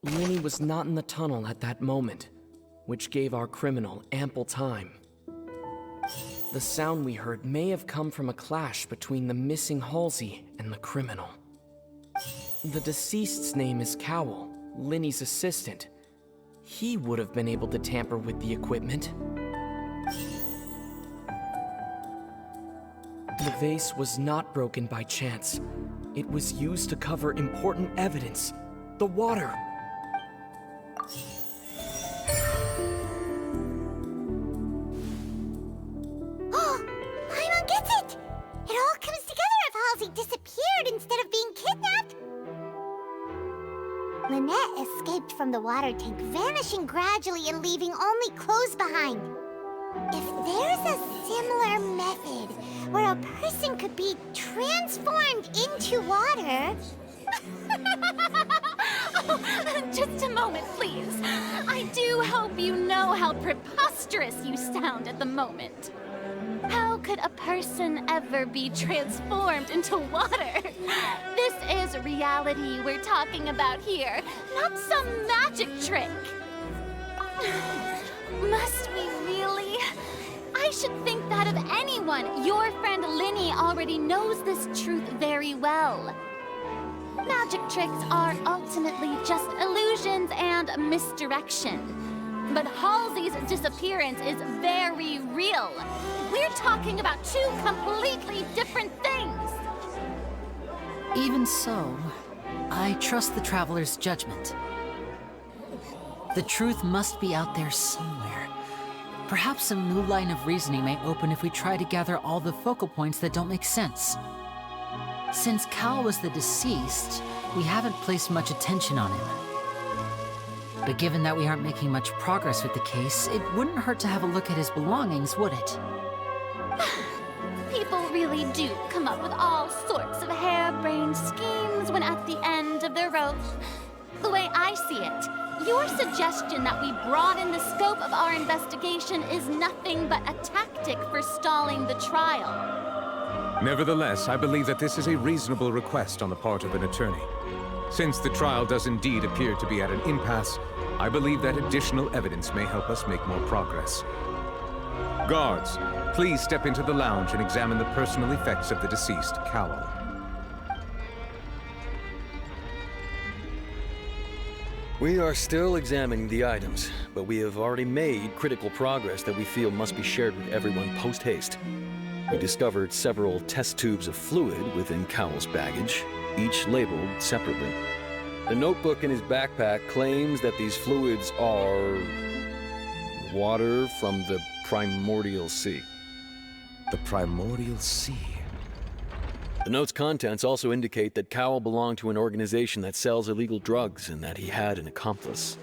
Linny was not in the tunnel at that moment, which gave our criminal ample time. The sound we heard may have come from a clash between the missing Halsey and the criminal. The deceased's name is Cowell, Linny's assistant. He would have been able to tamper with the equipment. The vase was not broken by chance. It was used to cover important evidence, the water. Paimon gets it! It all comes together if Halsey disappeared instead of being kidnapped. Lynette escaped from the water tank, vanishing gradually and leaving only clothes behind. If there's a similar method where a person could be transformed into water... Oh, just a moment, please. I do hope you know how preposterous you sound at the moment. How could a person ever be transformed into water? This is reality we're talking about here, not some magic trick. Must we really? I should think that of anyone. Your friend Linny already knows this truth very well. Magic tricks are ultimately just illusions and misdirection. But Halsey's disappearance is very real. We're talking about two completely different things. Even so, I trust the Traveler's judgment. The truth must be out there somewhere. Perhaps some new line of reasoning may open if we try to gather all the focal points that don't make sense. Since Cal was the deceased, we haven't placed much attention on him. But given that we aren't making much progress with the case, it wouldn't hurt to have a look at his belongings, would it? People really do come up with all sorts of harebrained schemes when at the end of their rope. The way I see it, your suggestion that we broaden the scope of our investigation is nothing but a tactic for stalling the trial. Nevertheless, I believe that this is a reasonable request on the part of an attorney. Since the trial does indeed appear to be at an impasse, I believe that additional evidence may help us make more progress. Guards, please step into the lounge and examine the personal effects of the deceased, Cowell. We are still examining the items, but we have already made critical progress that we feel must be shared with everyone post-haste. We discovered several test tubes of fluid within Cowell's baggage, each labeled separately. The notebook in his backpack claims that these fluids are water from the primordial sea. The primordial sea. The note's contents also indicate that Cowell belonged to an organization that sells illegal drugs and that he had an accomplice.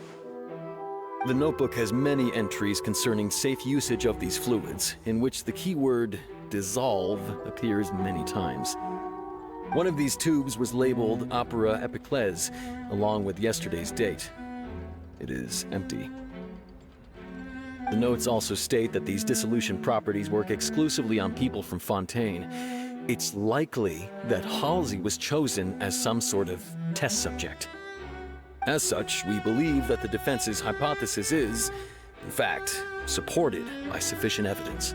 The notebook has many entries concerning safe usage of these fluids, in which the keyword dissolve appears many times. One of these tubes was labeled Opera Epiclese, along with yesterday's date. It is empty. The notes also state that these dissolution properties work exclusively on people from Fontein. It's likely that Halsey was chosen as some sort of test subject. As such, we believe that the defense's hypothesis is, in fact, supported by sufficient evidence.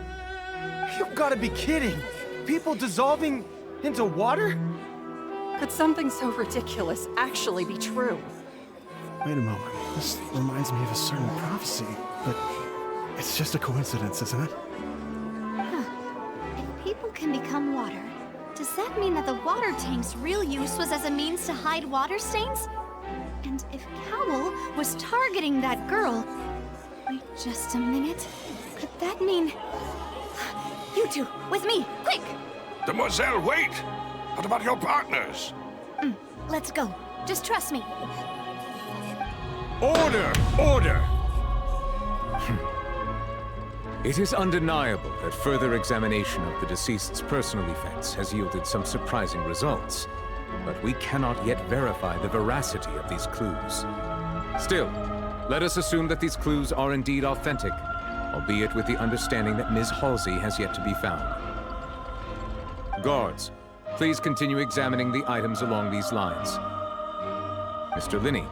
You've got to be kidding! People dissolving into water? Could something so ridiculous actually be true? Wait a moment. This reminds me of a certain prophecy, but it's just a coincidence, isn't it? Huh. If people can become water, does that mean that the water tank's real use was as a means to hide water stains? And if Cowell was targeting that girl... Wait just a minute. Could that mean... You two, with me, quick! Demoiselle, wait! What about your partners? Let's go. Just trust me. Order! Order! It is undeniable that further examination of the deceased's personal effects has yielded some surprising results, but we cannot yet verify the veracity of these clues. Still, let us assume that these clues are indeed authentic, albeit with the understanding that Ms. Halsey has yet to be found. Guards, please continue examining the items along these lines. Mr. Linny,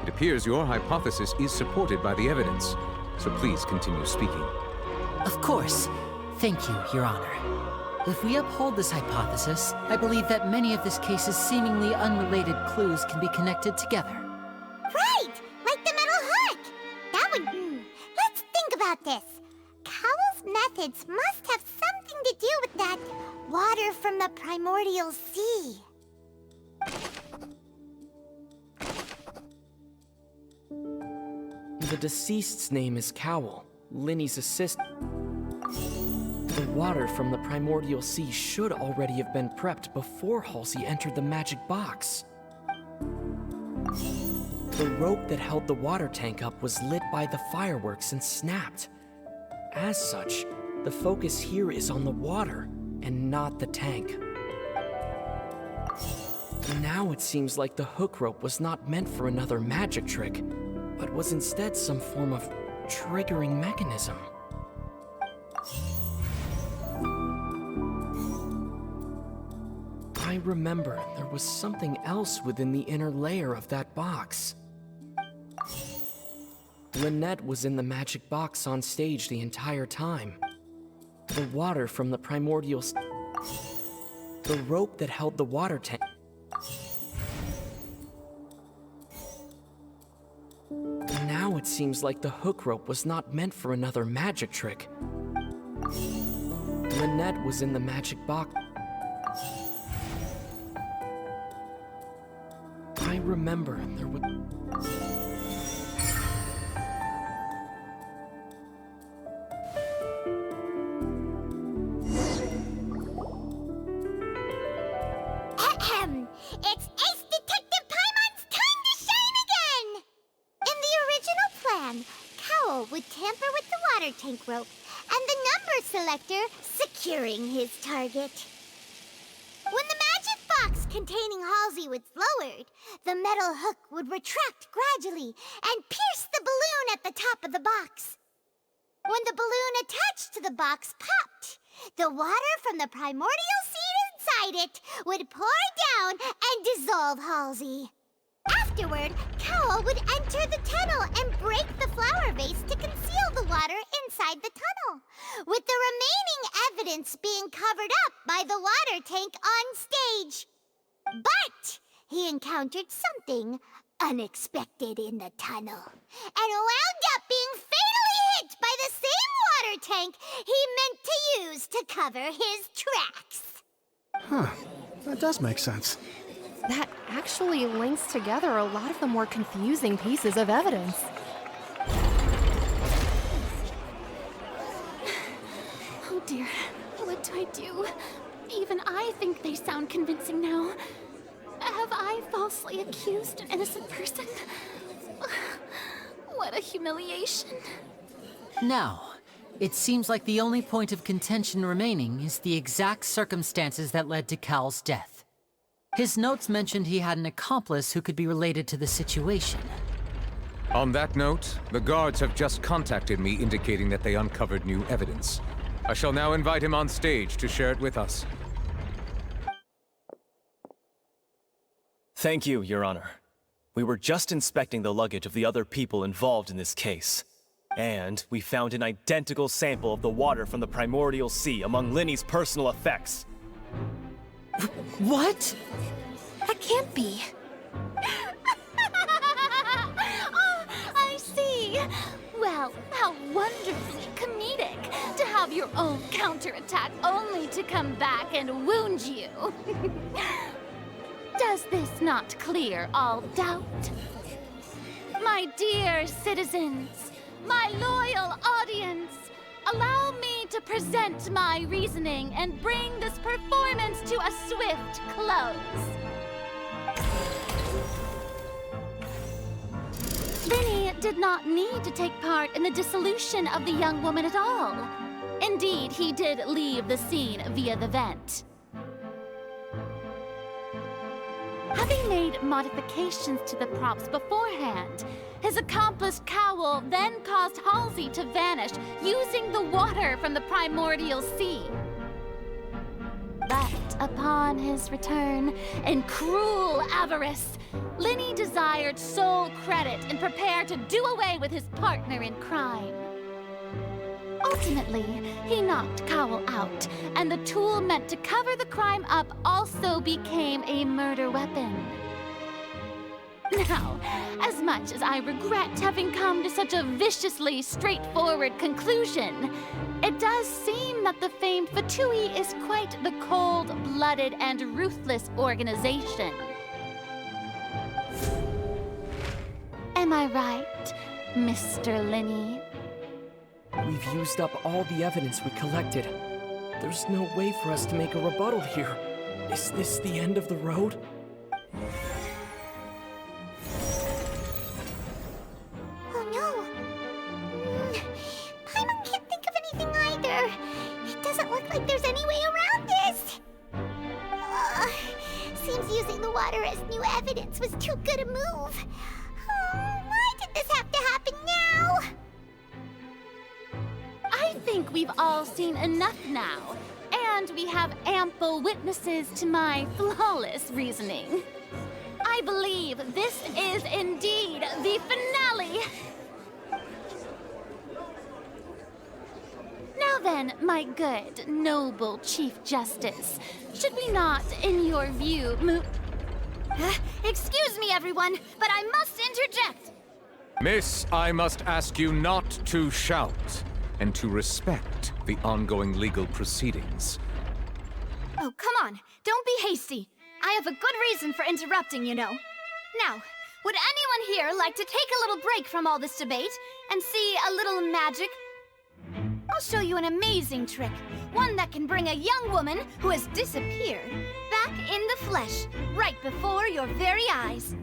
It appears your hypothesis is supported by the evidence, so please continue speaking. Of course. Thank you, Your Honor. If we uphold this hypothesis, I believe that many of this case's seemingly unrelated clues can be connected together. Right! Like the metal hook! That would... Let's think about this. Cowell's methods must have something to do with that water from the primordial sea. The deceased's name is Cowell, Linny's assistant. The water from the primordial sea should already have been prepped before Halsey entered the magic box. The rope that held the water tank up was lit by the fireworks and snapped. As such, the focus here is on the water and not the tank. Now it seems like the hook rope was not meant for another magic trick, but was instead some form of triggering mechanism. I remember there was something else within the inner layer of that box. Lynette was in the magic box on stage the entire time. The water from the primordial... The rope that held the water tank... Now it seems like the hook rope was not meant for another magic trick. Lynette was in the magic box... I remember there was... It's Ace Detective Paimon's time to shine again! In the original plan, Cowell would tamper with the water tank rope and the number selector securing his target. When the magic box containing Halsey was lowered, the metal hook would retract gradually and pierce the balloon at the top of the box. When the balloon attached to the box popped, the water from the primordial seed inside it would pour down and dissolve Halsey. Afterward, Cowell would enter the tunnel and break the flower vase to conceal the water inside the tunnel, with the remaining evidence being covered up by the water tank on stage. But he encountered something unexpected in the tunnel, and wound up being fatally hit by the same water tank he meant to use to cover his tracks. Huh. That does make sense. That actually links together a lot of the more confusing pieces of evidence. Oh dear, what do I do? Even I think they sound convincing now. Have I falsely accused an innocent person? What a humiliation. Now, it seems like the only point of contention remaining is the exact circumstances that led to Cal's death. His notes mentioned he had an accomplice who could be related to the situation. On that note, the guards have just contacted me indicating that they uncovered new evidence. I shall now invite him on stage to share it with us. Thank you, Your Honor. We were just inspecting the luggage of the other people involved in this case. And we found an identical sample of the water from the primordial sea among Linny's personal effects. What? That can't be. Oh, I see. Well, how wonderfully comedic to have your own counterattack only to come back and wound you. Does this not clear all doubt? My dear citizens, my loyal audience, allow me to present my reasoning and bring this performance to a swift close. Linny did not need to take part in the dissolution of the young woman at all. Indeed, he did leave the scene via the vent. Having made modifications to the props beforehand, his accomplice Cowell then caused Halsey to vanish using the water from the primordial sea. But upon his return, in cruel avarice, Linny desired sole credit and prepared to do away with his partner in crime. Ultimately, he knocked Cowell out, and the tool meant to cover the crime up also became a murder weapon. Now, as much as I regret having come to such a viciously straightforward conclusion, it does seem that the famed Fatui is quite the cold-blooded and ruthless organization. Am I right, Mr. Linny? We've used up all the evidence we collected. There's no way for us to make a rebuttal here. Is this the end of the road? Oh no! Paimon can't think of anything either. It doesn't look like there's any way around this. Seems using the water as new evidence was too good a move. Why did this have to happen now? I think we've all seen enough now, and we have ample witnesses to my flawless reasoning. I believe this is indeed the finale! Now then, my good, noble Chief Justice, should we not, in your view, move... Excuse me, everyone, but I must interject! Miss, I must ask you not to shout, and to respect the ongoing legal proceedings. Oh, come on. Don't be hasty. I have a good reason for interrupting, you know. Now, would anyone here like to take a little break from all this debate and see a little magic? I'll show you an amazing trick. One that can bring a young woman who has disappeared back in the flesh, right before your very eyes.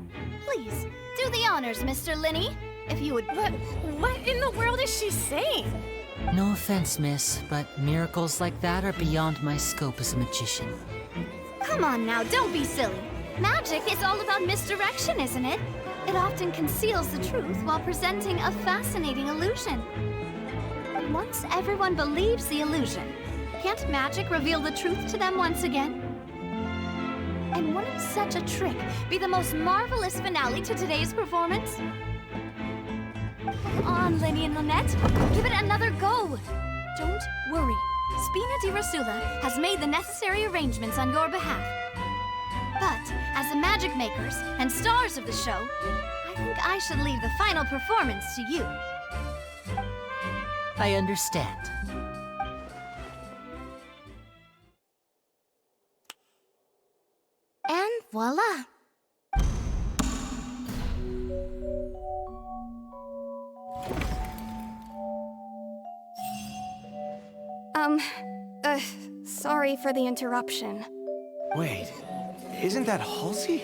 Please, do the honors, Mr. Linny, if you would... What in the world is she saying? No offense, miss, but miracles like that are beyond my scope as a magician. Come on now, don't be silly. Magic is all about misdirection, isn't it? It often conceals the truth while presenting a fascinating illusion. But once everyone believes the illusion, can't magic reveal the truth to them once again? And wouldn't such a trick be the most marvelous finale to today's performance? Come on, Linny and Lynette. Give it another go. Don't worry. Spina di Rasula has made the necessary arrangements on your behalf. But, as the magic makers and stars of the show, I think I should leave the final performance to you. I understand. And voila! Sorry for the interruption. Wait, isn't that Halsey?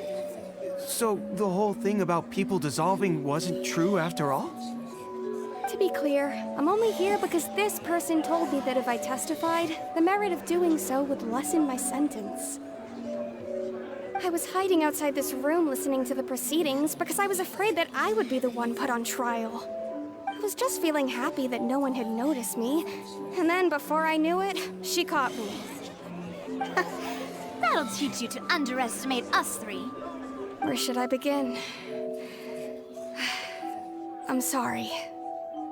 So the whole thing about people dissolving wasn't true after all? To be clear, I'm only here because this person told me that if I testified, the merit of doing so would lessen my sentence. I was hiding outside this room listening to the proceedings because I was afraid that I would be the one put on trial. I was just feeling happy that no one had noticed me, and then before I knew it, she caught me. That'll teach you to underestimate us three. Where should I begin? I'm sorry.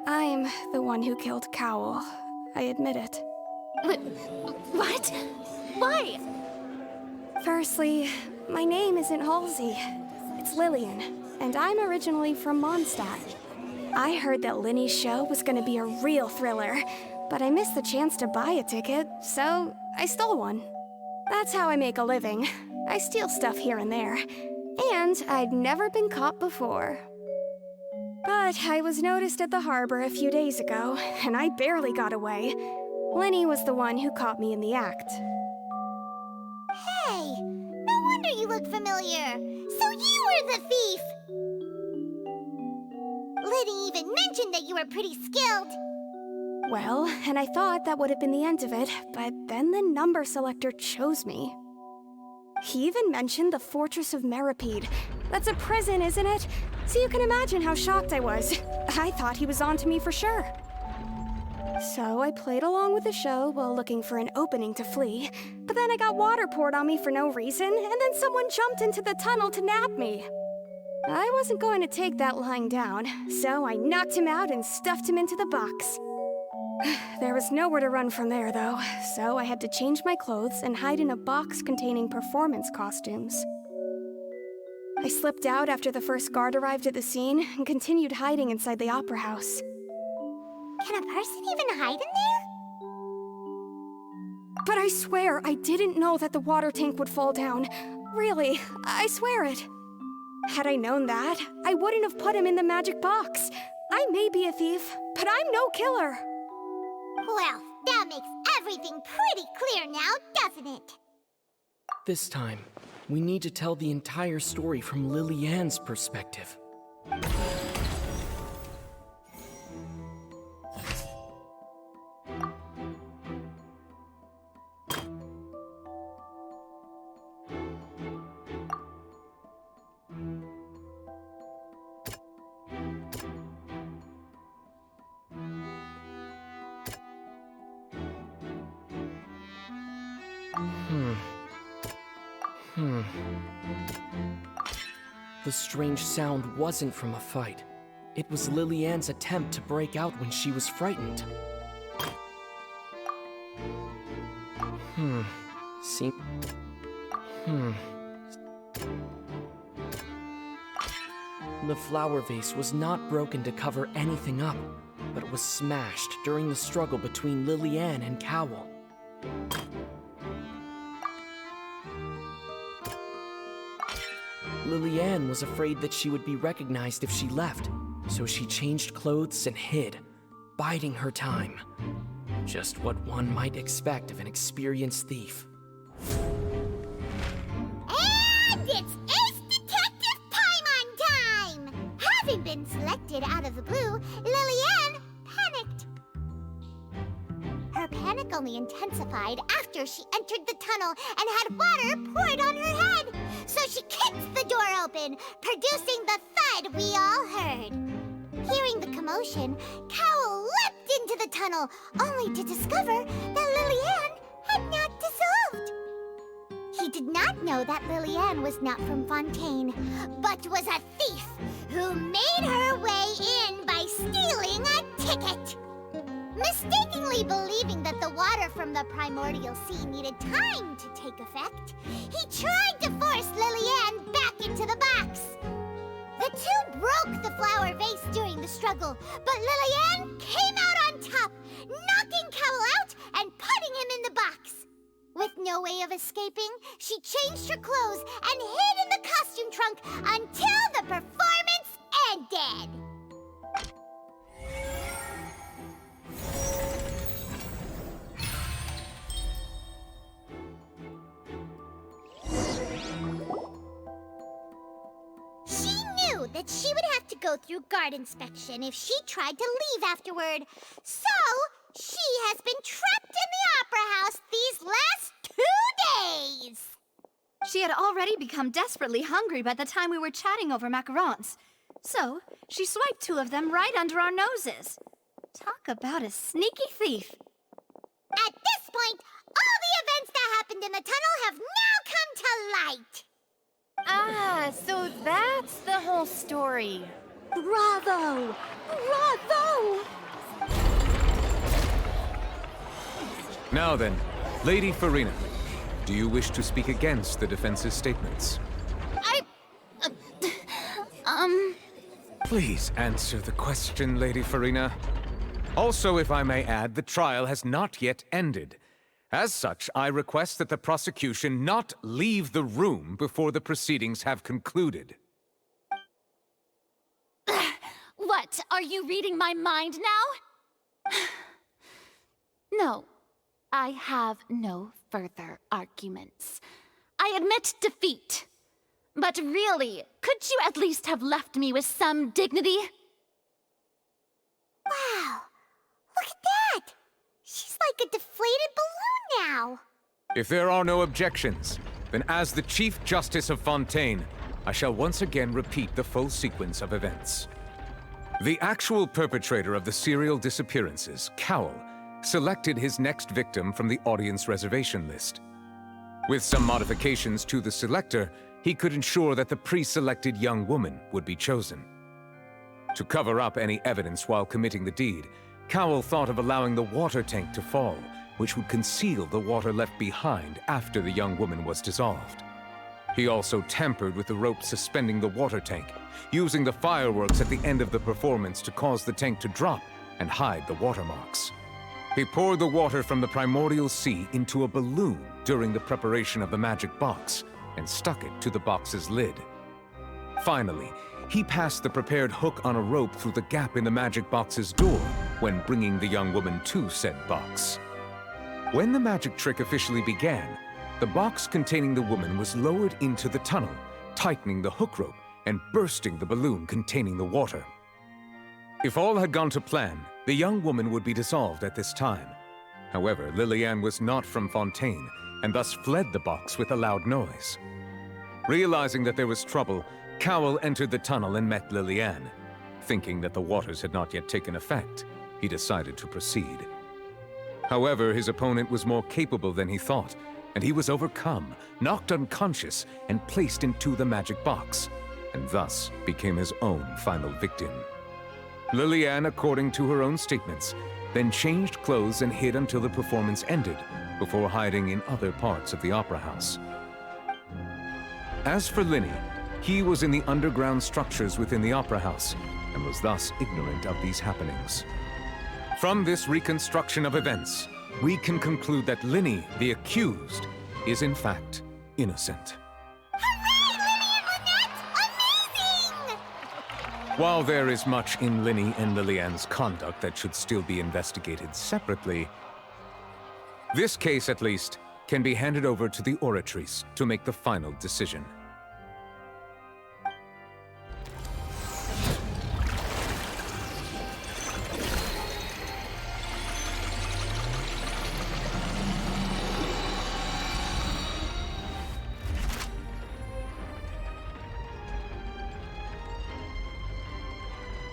I'm the one who killed Cowell. I admit it. What? Why? Firstly, my name isn't Halsey. It's Lillian, and I'm originally from Mondstadt. I heard that Linny's show was gonna be a real thriller, but I missed the chance to buy a ticket, so I stole one. That's how I make a living. I steal stuff here and there. And I'd never been caught before. But I was noticed at the harbor a few days ago, and I barely got away. Linny was the one who caught me in the act. Hey, no wonder you look familiar. So you were the thief! Liddy even mentioned that you were pretty skilled. Well, and I thought that would have been the end of it, but then the number selector chose me. He even mentioned the Fortress of Meripede. That's a prison, isn't it? So you can imagine how shocked I was. I thought he was on to me for sure. So I played along with the show while looking for an opening to flee, but then I got water poured on me for no reason, and then someone jumped into the tunnel to nab me. I wasn't going to take that lying down, so I knocked him out and stuffed him into the box. There was nowhere to run from there, though, so I had to change my clothes and hide in a box containing performance costumes. I slipped out after the first guard arrived at the scene and continued hiding inside the opera house. Can a person even hide in there? But I swear I didn't know that the water tank would fall down. Really, I swear it. Had I known that, I wouldn't have put him in the magic box. I may be a thief, but I'm no killer. Well, that makes everything pretty clear now, doesn't it? This time, we need to tell the entire story from Lily-Ann's perspective. The strange sound wasn't from a fight. It was Lily-Ann's attempt to break out when she was frightened. The flower vase was not broken to cover anything up, but was smashed during the struggle between Lily-Ann and Cowell. Lily-Ann was afraid that she would be recognized if she left, so she changed clothes and hid, biding her time. Just what one might expect of an experienced thief. And it's Ace Detective Paimon time! Having been selected out of the blue, Lily-Ann panicked. Her panic only intensified after she entered the tunnel and had water poured on her head. So she kicked the door open, producing the thud we all heard. Hearing the commotion, Cowell leapt into the tunnel, only to discover that Lily-Ann had not dissolved. He did not know that Lily-Ann was not from Fontейн, but was a thief who made her way in by stealing a ticket. Mistakenly believing that the water from the primordial sea needed time to take effect, he tried to force Lily-Ann back into the box. The two broke the flower vase during the struggle, but Lily-Ann came out on top, knocking Cowell out and putting him in the box. With no way of escaping, she changed her clothes and hid in the costume trunk until the performance ended. That she would have to go through guard inspection if she tried to leave afterward. So, she has been trapped in the opera house these last 2 days. She had already become desperately hungry by the time we were chatting over macarons. So, she swiped 2 of them right under our noses. Talk about a sneaky thief. At this point, all the events that happened in the tunnel have now come to light. Ah, so that's the whole story. Bravo! Bravo! Now then, Lady Farina, do you wish to speak against the defense's statements? Please answer the question, Lady Farina. Also, if I may add, the trial has not yet ended. As such, I request that the prosecution not leave the room before the proceedings have concluded. What, are you reading my mind now? No, I have no further arguments. I admit defeat. But really, could you at least have left me with some dignity? Wow, look at that! She's like a deflated balloon now. If there are no objections, then as the Chief Justice of Fontейн, I shall once again repeat the full sequence of events. The actual perpetrator of the serial disappearances, Cowell, selected his next victim from the audience reservation list. With some modifications to the selector, he could ensure that the pre-selected young woman would be chosen. To cover up any evidence while committing the deed, Cowell thought of allowing the water tank to fall, which would conceal the water left behind after the young woman was dissolved. He also tampered with the rope suspending the water tank, using the fireworks at the end of the performance to cause the tank to drop and hide the watermarks. He poured the water from the primordial sea into a balloon during the preparation of the magic box and stuck it to the box's lid. Finally, he passed the prepared hook on a rope through the gap in the magic box's door when bringing the young woman to said box. When the magic trick officially began, the box containing the woman was lowered into the tunnel, tightening the hook rope and bursting the balloon containing the water. If all had gone to plan, the young woman would be dissolved at this time. However, Lillian was not from Fontейн and thus fled the box with a loud noise. Realizing that there was trouble, Cowell entered the tunnel and met Lillian. Thinking that the waters had not yet taken effect, he decided to proceed. However, his opponent was more capable than he thought, and he was overcome, knocked unconscious, and placed into the magic box, and thus became his own final victim. Lillian, according to her own statements, then changed clothes and hid until the performance ended, before hiding in other parts of the opera house. As for Linny, he was in the underground structures within the opera house, and was thus ignorant of these happenings. From this reconstruction of events, we can conclude that Linny, the accused, is in fact innocent. While there is much in Linny and Lillian's conduct that should still be investigated separately, this case, at least, can be handed over to the Oratrice to make the final decision.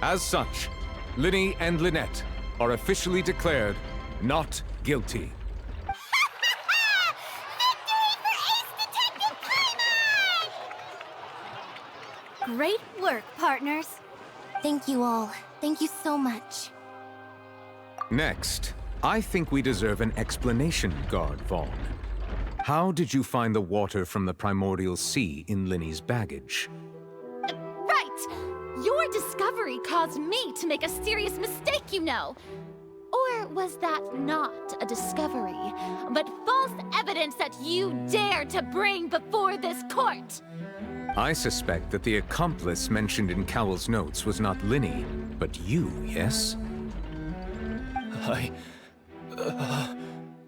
As such, Linny and Lynette are officially declared not guilty. Great work, partners. Thank you all. Thank you so much. Next, I think we deserve an explanation, Guard Vaughn. How did you find the water from the primordial sea in Linny's baggage? Right! Your discovery caused me to make a serious mistake, you know. Or was that not a discovery, but false evidence that you dared to bring before this court? I suspect that the accomplice mentioned in Cowell's notes was not Linny, but you, yes?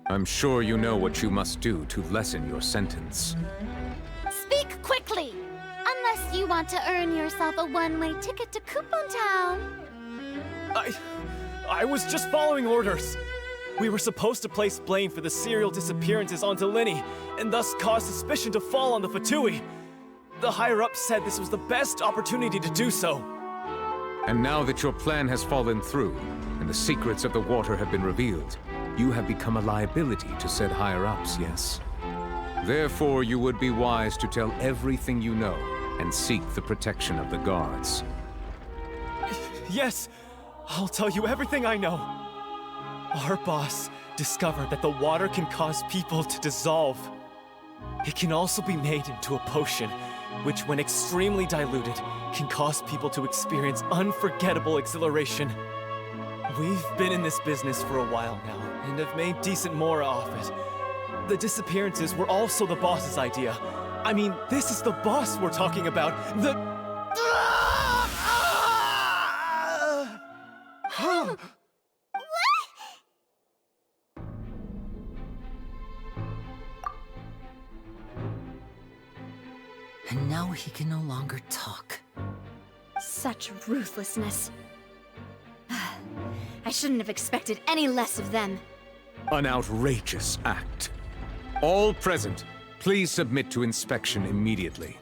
I'm sure you know what you must do to lessen your sentence. Speak quickly! Unless you want to earn yourself a one-way ticket to Coupon Town. I was just following orders. We were supposed to place blame for the serial disappearances onto Linny, and thus cause suspicion to fall on the Fatui. The higher-ups said this was the best opportunity to do so. And now that your plan has fallen through, and the secrets of the water have been revealed, you have become a liability to said higher-ups, yes? Therefore, you would be wise to tell everything you know, and seek the protection of the guards. Yes, I'll tell you everything I know. Our boss discovered that the water can cause people to dissolve. It can also be made into a potion, which when extremely diluted, can cause people to experience unforgettable exhilaration. We've been in this business for a while now, and have made decent more off it. The disappearances were also the boss's idea. I mean, this is the boss we're talking about. And now he can no longer talk. Such ruthlessness. I shouldn't have expected any less of them. An outrageous act. All present, please submit to inspection immediately.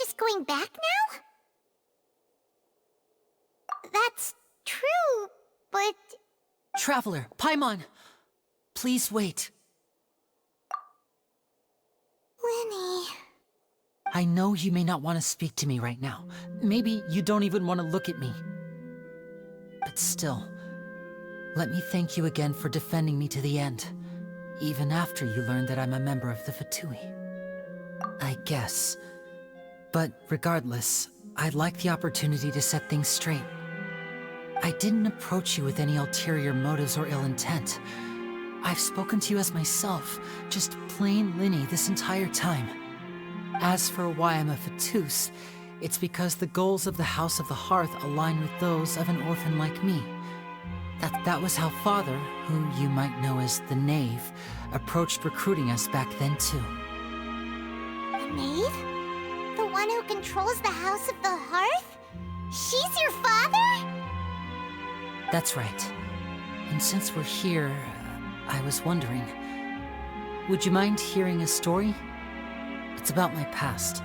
just going back now? That's true, but... Traveler, Paimon! Please wait. Lenny... I know you may not want to speak to me right now. Maybe you don't even want to look at me. But still, let me thank you again for defending me to the end, even after you learned that I'm a member of the Fatui. I guess. But regardless, I'd like the opportunity to set things straight. I didn't approach you with any ulterior motives or ill intent. I've spoken to you as myself, just plain Linny this entire time. As for why I'm a Fatus, it's because the goals of the House of the Hearth align with those of an orphan like me. That was how Father, who you might know as the Knave, approached recruiting us back then too. The Knave? The one who controls the House of the Hearth? She's your father? That's right. And since we're here, I was wondering, would you mind hearing a story? It's about my past.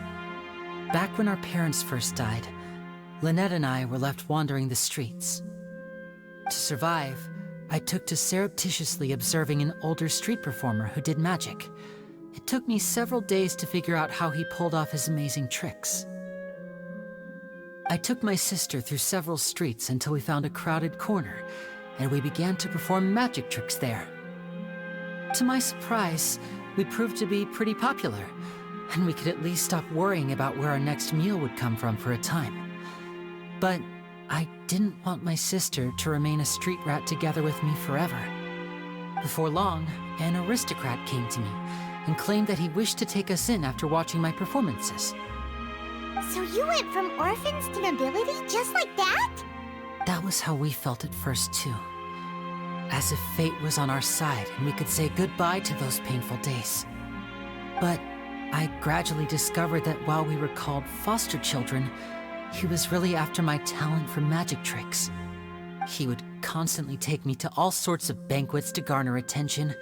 Back when our parents first died, Lynette and I were left wandering the streets. To survive, I took to surreptitiously observing an older street performer who did magic. It took me several days to figure out how he pulled off his amazing tricks. I took my sister through several streets until we found a crowded corner, and we began to perform magic tricks there. To my surprise, we proved to be pretty popular, and we could at least stop worrying about where our next meal would come from for a time. But I didn't want my sister to remain a street rat together with me forever. Before long, an aristocrat came to me and claimed that he wished to take us in after watching my performances. So you went from orphans to nobility just like that? That was how we felt at first too. As if fate was on our side and we could say goodbye to those painful days. But I gradually discovered that while we were called foster children, he was really after my talent for magic tricks. He would constantly take me to all sorts of banquets to garner attention,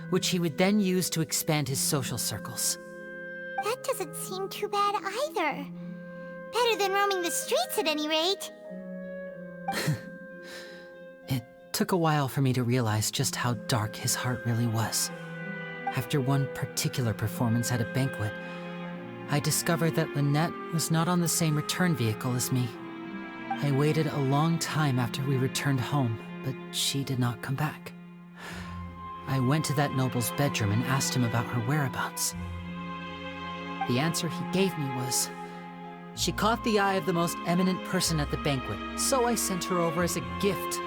which he would then use to expand his social circles. That doesn't seem too bad either. Better than roaming the streets at any rate. It took a while for me to realize just how dark his heart really was. After one particular performance at a banquet, I discovered that Lynette was not on the same return vehicle as me. I waited a long time after we returned home, but she did not come back. I went to that noble's bedroom and asked him about her whereabouts. The answer he gave me was, she caught the eye of the most eminent person at the banquet, so I sent her over as a gift.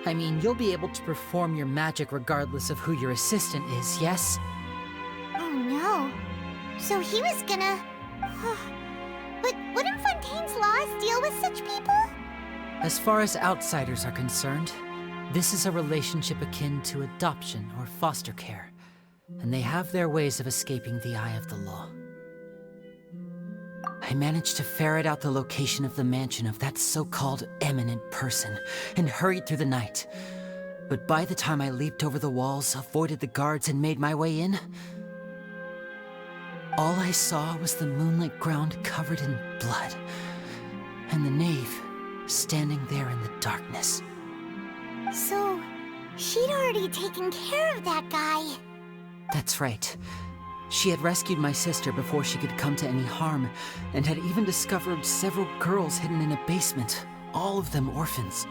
I mean, you'll be able to perform your magic regardless of who your assistant is, yes? Oh no. So he was gonna... But wouldn't Fontaine's laws deal with such people? As far as outsiders are concerned, this is a relationship akin to adoption or foster care, and they have their ways of escaping the eye of the law. I managed to ferret out the location of the mansion of that so-called eminent person and hurried through the night. But by the time I leaped over the walls, avoided the guards, and made my way in, all I saw was the moonlit ground covered in blood, and the knave standing there in the darkness. So, she'd already taken care of that guy. That's right. She had rescued my sister before she could come to any harm, and had even discovered several girls hidden in a basement, all of them orphans.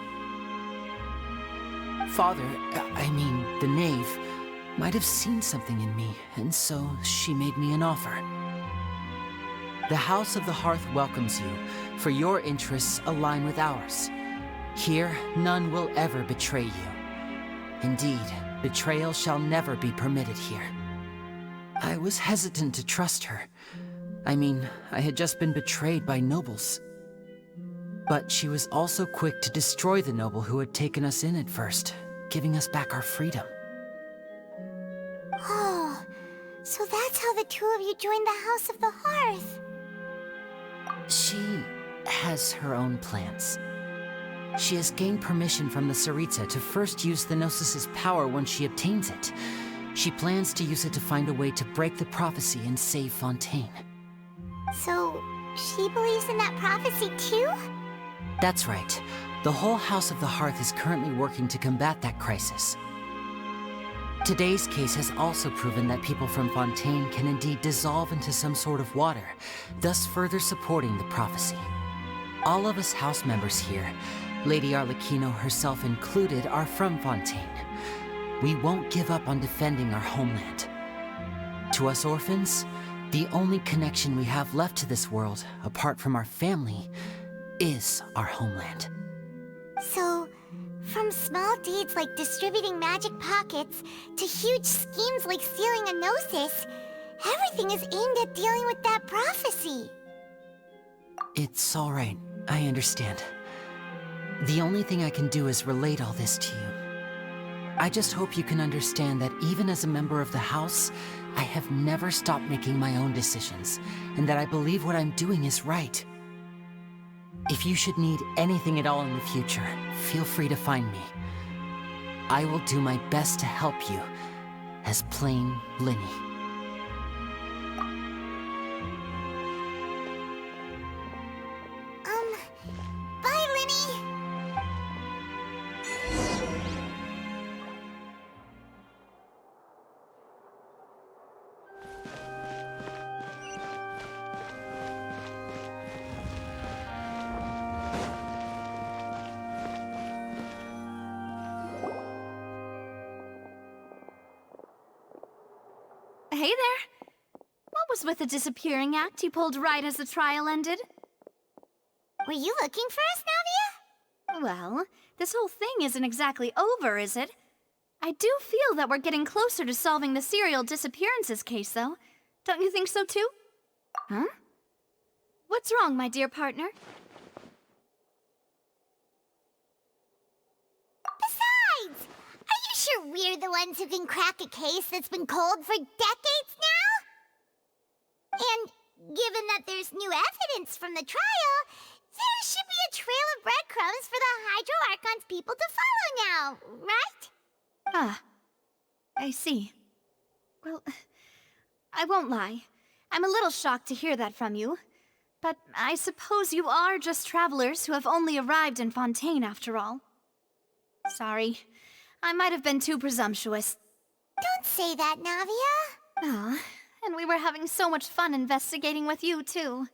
Father, I mean the knave, might have seen something in me, and so she made me an offer. The House of the Hearth welcomes you, for your interests align with ours. Here, none will ever betray you. Indeed, betrayal shall never be permitted here. I was hesitant to trust her. I mean, I had just been betrayed by nobles. But she was also quick to destroy the noble who had taken us in at first, giving us back our freedom. Oh, so that's how the two of you joined the House of the Hearth. She has her own plans. She has gained permission from the Tsaritsa to first use the Gnosis's power when she obtains it. She plans to use it to find a way to break the prophecy and save Fontaine. So, She believes in that prophecy too? That's right. The whole House of the Hearth is currently working to combat that crisis. Today's case has also proven that people from Fontaine can indeed dissolve into some sort of water, thus further supporting the prophecy. All of us house members here, Lady Arlecchino herself included, are from Fontaine. We won't give up on defending our homeland. To us orphans, the only connection we have left to this world, apart from our family, is our homeland. So, from small deeds like distributing magic pockets to huge schemes like stealing a Gnosis, everything is aimed at dealing with that prophecy. It's all right. I understand. The only thing I can do is relate all this to you. I just hope you can understand that even as a member of the House, I have never stopped making my own decisions, and that I believe what I'm doing is right. If you should need anything at all in the future, feel free to find me. I will do my best to help you, as plain Linny. Bye, Linny! Hey there! What was with the disappearing act you pulled right as the trial ended? Were you looking for us, Navia? Well, this whole thing isn't exactly over, is it? I do feel that we're getting closer to solving the serial disappearances case, though. Don't you think so, too? Huh? What's wrong, my dear partner? Besides, are you sure we're the ones who can crack a case that's been cold for decades now? And given that there's new evidence from the trial, there should be a trail of breadcrumbs for the Hydro Archon's people to follow now, right? Ah, I see. Well, I won't lie. I'm a little shocked to hear that from you. But I suppose you are just travelers who have only arrived in Fontaine after all. Sorry. I might have been too presumptuous. Don't say that, Navia. Ah, and we were having so much fun investigating with you, too.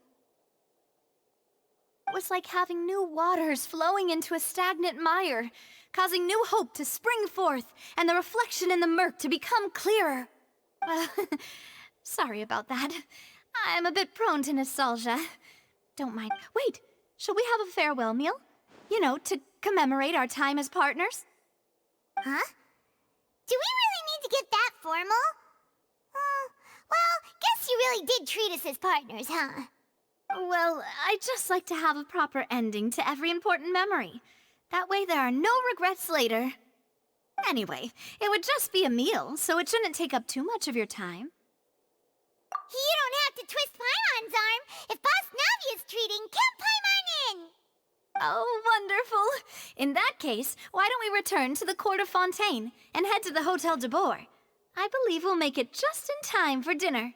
It was like having new waters flowing into a stagnant mire, causing new hope to spring forth, and the reflection in the murk to become clearer. Sorry about that. I'm a bit prone to nostalgia. Don't mind. Wait, shall we have a farewell meal? You know, to commemorate our time as partners? Huh? Do we really need to get that formal? Well, guess you really did treat us as partners, huh? Well, I'd just like to have a proper ending to every important memory. That way there are no regrets later. Anyway, it would just be a meal, so it shouldn't take up too much of your time. You don't have to twist Paimon's arm. If Boss Navi is treating, count Paimon in! Oh, wonderful! In that case, why don't we return to the court of Fontaine and head to the Hotel de Boer? I believe we'll make it just in time for dinner.